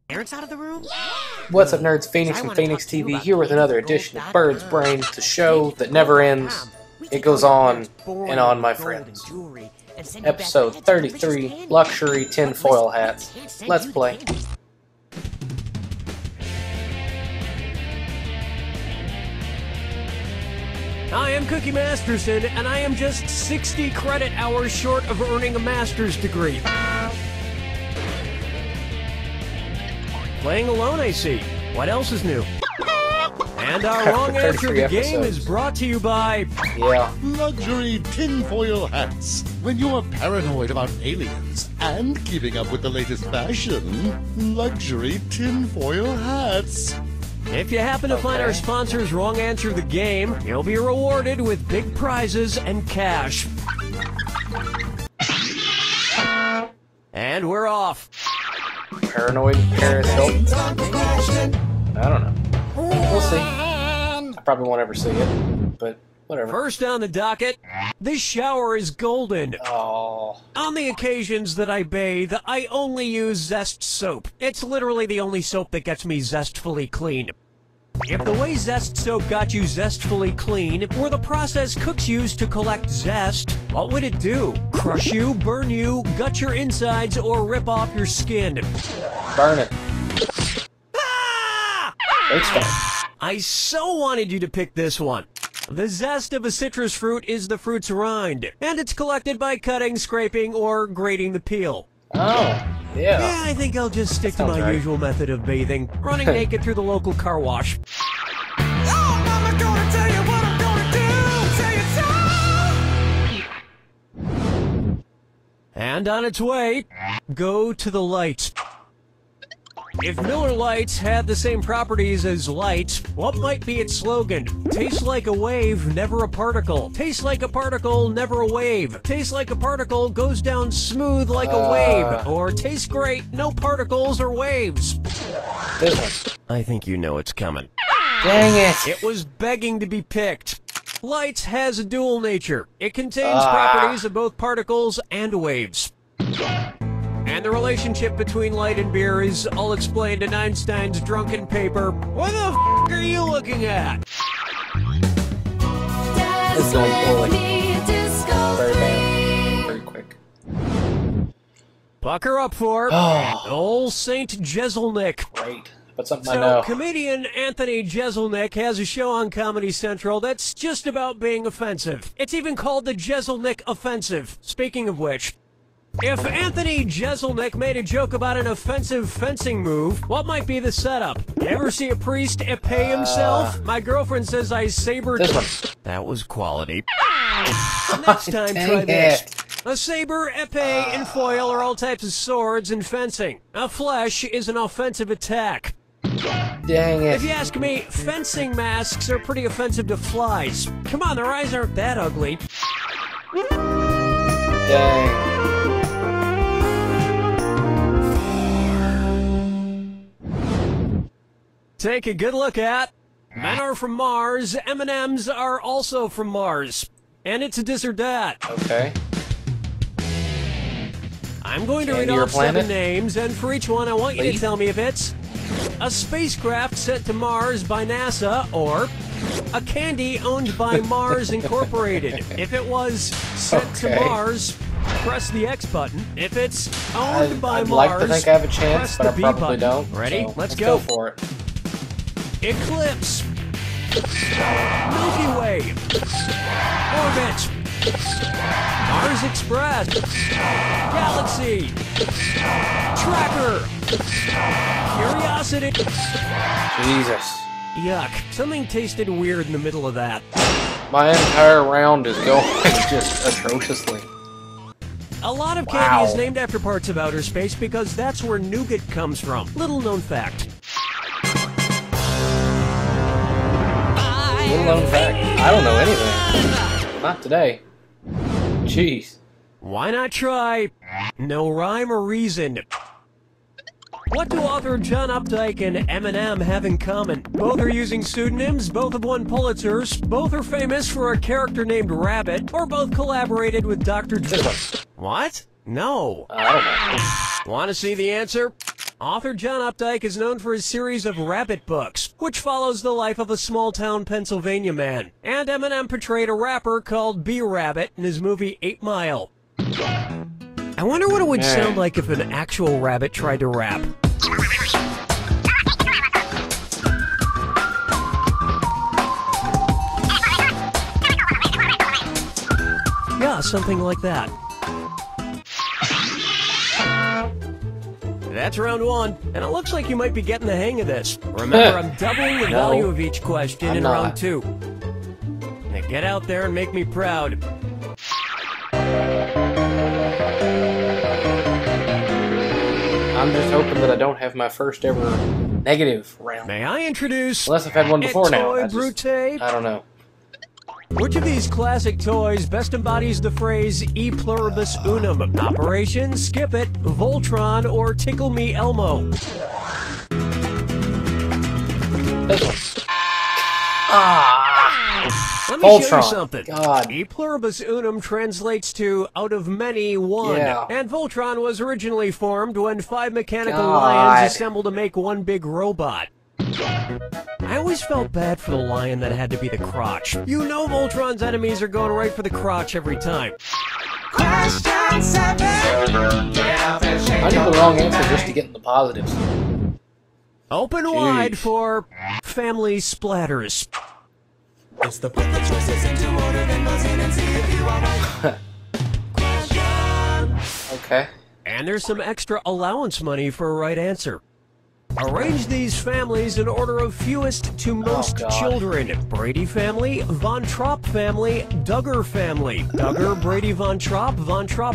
Parents out of the room? What's up, nerds? Phoenix from PhoenixTV here with another edition of Bird's Brain, the show that never ends. It goes on and on, my friends. Episode 33, Luxury Tinfoil Hats. Let's play. I am Cookie Masterson, and I am just 60 credit hours short of earning a master's degree. Playing alone, I see. What else is new? And our wrong answer to the game is brought to you by... Luxury tinfoil hats. When you're paranoid about aliens and keeping up with the latest fashion, luxury tinfoil hats. If you happen to find our sponsor's wrong answer to the game, you'll be rewarded with big prizes and cash. And we're off. Paranoid Paris. I don't know. We'll see. I probably won't ever see it, but whatever. First on the docket, this shower is golden. Oh. On the occasions that I bathe, I only use Zest soap. It's literally the only soap that gets me zestfully clean. If the way Zest soap got you zestfully clean were the process cooks use to collect zest, what would it do? Crush you, burn you, gut your insides, or rip off your skin? Burn it. Ah! Great start. I so wanted you to pick this one. The zest of a citrus fruit is the fruit's rind, and it's collected by cutting, scraping, or grating the peel. Oh, yeah. I think I'll just stick to my usual method of bathing, running naked through the local car wash. Oh, Mama, gonna tell you what I'm gonna do! Say it so! And on its way, go to the light. If Miller Lights had the same properties as light, what might be its slogan? Tastes like a wave, never a particle. Tastes like a particle, never a wave. Tastes like a particle, goes down smooth like a wave. Or tastes great, no particles or waves. This one. I think you know it's coming. Dang it. It was begging to be picked. Light has a dual nature. It contains properties of both particles and waves. And the relationship between light and beer is all explained in Einstein's drunken paper. What the f*** are you looking at? This is going forward. Very bad. Very quick. Pucker up for old Saint Jeselnik. Great. But something I know. Comedian Anthony Jeselnik has a show on Comedy Central that's just about being offensive. It's even called the Jeselnik Offensive. Speaking of which... if Anthony Jeselnik made a joke about an offensive fencing move, what might be the setup? You ever see a priest epee himself? My girlfriend says I sabered... This one. That was quality. Next time, try this. A saber, epee, and foil are all types of swords in fencing. A flesh is an offensive attack. Dang it. If you ask me, fencing masks are pretty offensive to flies. Come on, their eyes aren't that ugly. Dang. Take a good look at. Men are from Mars, M&Ms are also from Mars. And it's a this or that. Okay. I'm going to read off 7 names, and for each one I want you to tell me if it's a spacecraft sent to Mars by NASA, or a candy owned by Mars Incorporated. If it was sent to Mars, press the X button. If it's owned by I'd Mars, like to think I have a chance, but I B probably button. don't. Ready? So let's go. Go for it. Eclipse. Milky Way. Orbit. Mars Express. Galaxy. Tracker. Curiosity. Jesus. Yuck. Something tasted weird in the middle of that. My entire round is going just atrociously. A lot of candy is named after parts of outer space because that's where nougat comes from. Little known fact. Little known fact. I don't know anything. Not today. Jeez. Why not try? No rhyme or reason. What do author John Updike and Eminem have in common? Both are using pseudonyms, both have won Pulitzers, both are famous for a character named Rabbit, or both collaborated with Dr. Dre. What? No. I don't know. Want to see the answer? Author John Updike is known for his series of rabbit books, which follows the life of a small-town Pennsylvania man. And Eminem portrayed a rapper called B-Rabbit in his movie 8 Mile. I wonder what it would sound like if an actual rabbit tried to rap. Yeah, something like that. That's round one, and it looks like you might be getting the hang of this. Remember, I'm doubling the value of each question in round two. Now get out there and make me proud. I'm just hoping that I don't have my first ever negative round. May I introduce... Unless I've had one before now. I don't know. Which of these classic toys best embodies the phrase E pluribus unum? Operation Skip It, Voltron, or Tickle Me Elmo? This one. Let me show you something. God. E pluribus unum translates to out of many, one. Yeah. And Voltron was originally formed when 5 mechanical lions assembled to make one big robot. I always felt bad for the lion that had to be the crotch. You know Voltron's enemies are going right for the crotch every time. Question 7. I knew the wrong answer just to get in the positives. Open wide for family splatters. It's the put the choices into order, then buzz in and see if you are right. Question. Okay. And there's some extra allowance money for a right answer. Arrange these families in order of fewest to most children. Brady family, Von Trapp family, Duggar family. Duggar, Brady, Von Trapp,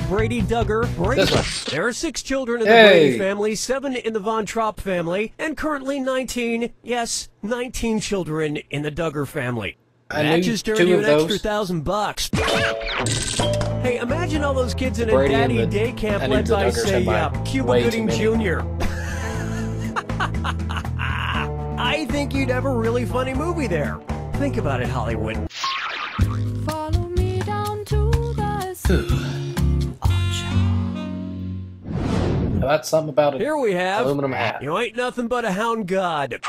Brady, Duggar, Brady. This one. There are 6 children in the Brady family, 7 in the Von Trapp family, and currently 19, yes, 19 children in the Duggar family. That just earned you an extra $1,000. Hey, imagine all those kids in a daddy day camp led by, say, Cuba Gooding Jr. I think you'd have a really funny movie there. Think about it, Hollywood. Follow me down to the sea. How about something about it? Here we have Aluminum hat. You ain't nothing but a hound god.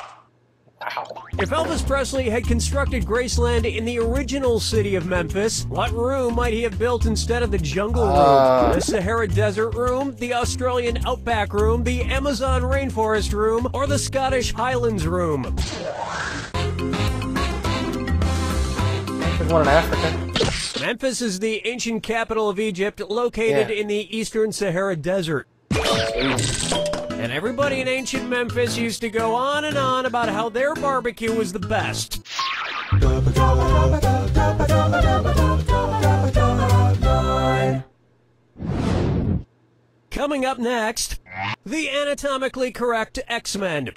Wow. If Elvis Presley had constructed Graceland in the original city of Memphis, what room might he have built instead of the jungle room? The Sahara Desert room, the Australian Outback room, the Amazon Rainforest room, or the Scottish Highlands room? There's one in Africa. Memphis is the ancient capital of Egypt, located in the eastern Sahara Desert. And everybody in ancient Memphis used to go on and on about how their barbecue was the best. Coming up next, the anatomically correct X-Men.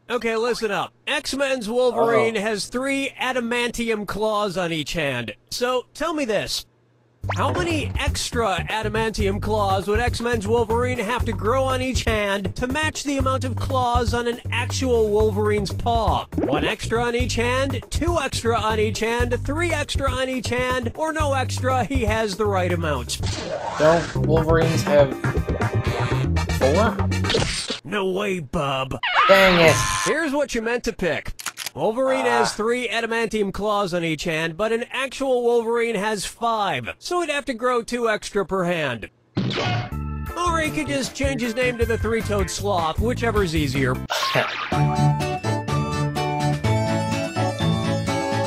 Okay, listen up. X-Men's Wolverine has 3 adamantium claws on each hand. So, tell me this. How many extra adamantium claws would X-Men's Wolverine have to grow on each hand to match the amount of claws on an actual Wolverine's paw? 1 extra on each hand, 2 extra on each hand, 3 extra on each hand, or no extra, he has the right amount. Don't Wolverines have 4? No way, bub. Dang it. Here's what you meant to pick. Wolverine has 3 adamantium claws on each hand, but an actual Wolverine has 5, so he'd have to grow 2 extra per hand. Or he could just change his name to the Three-Toed Sloth, whichever's easier. I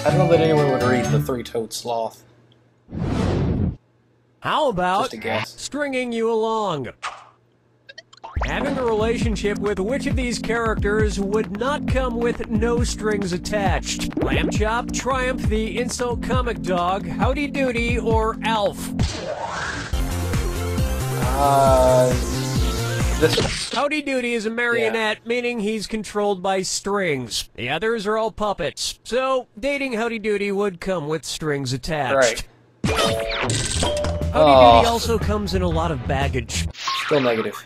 don't know that anyone would read the Three-Toed Sloth. How about Just a guess. stringing you along? Having a relationship with which of these characters would not come with no strings attached? Lamb Chop, Triumph, the Insult Comic Dog, Howdy Doody, or Alf? This one. Howdy Doody is a marionette, meaning he's controlled by strings. The others are all puppets. So, dating Howdy Doody would come with strings attached. Right. Howdy Doody also comes in a lot of baggage. Still negative.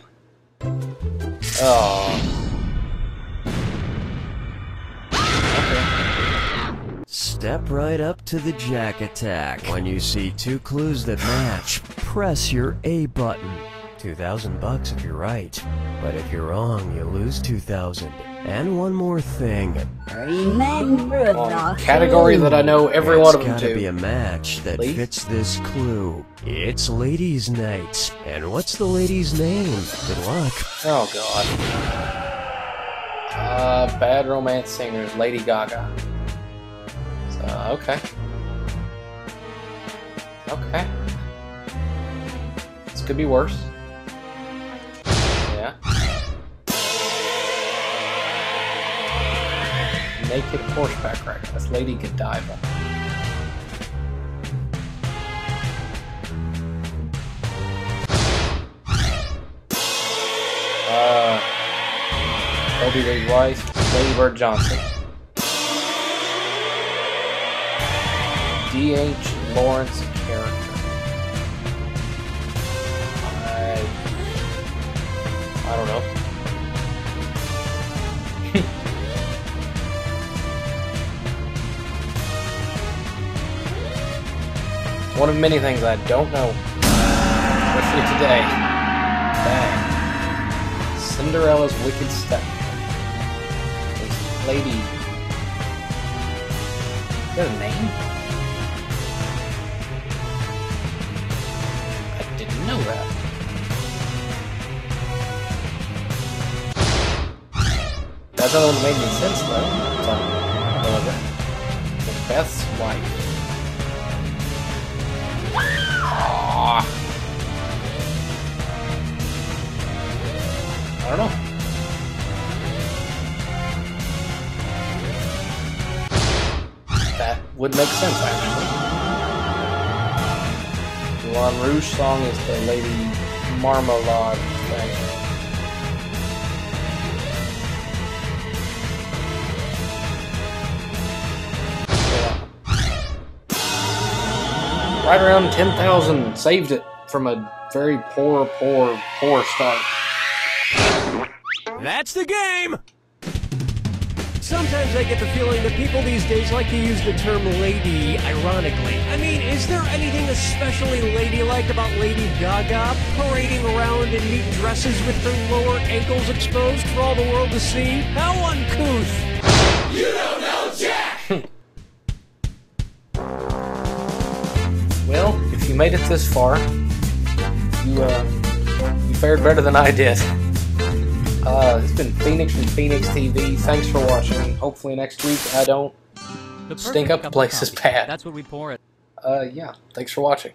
Oh. Step right up to the Jack Attack. When you see 2 clues that match, press your A button. $2,000 if you're right. But if you're wrong, you lose 2,000. And one more thing. Remember the Category that I know every one of them It's gotta to. be a match that Please? fits this clue. It's Ladies' Night. And what's the lady's name? Good luck. Oh god. Bad Romance Singers, Lady Gaga. So, okay. Okay. This could be worse. Yeah. Naked horseback rider. That's Lady Godiva. LBJ's wife, Lady Bird Johnson. D.H. Lawrence character. I don't know. One of many things I don't know. Especially today. Bang. Cinderella's Wicked Stepmother. This lady. Is that a name? I didn't know that. That doesn't make any sense though. So, Macbeth's wife. Aww. I don't know. That would make sense, actually. The Moulin Rouge song is the Lady Marmalade thing. Yeah. Right around 10,000. Saved it from a very poor start. That's the game! Sometimes I get the feeling that people these days like to use the term lady ironically. I mean, is there anything especially ladylike about Lady Gaga parading around in neat dresses with her lower ankles exposed for all the world to see? How uncouth! You don't know Jack! Well, if you made it this far, you fared better than I did. It's been Phoenix from PhoenixTV. Thanks for watching. Hopefully next week I don't stink up the place as bad. That's what we pour it. Yeah. Thanks for watching.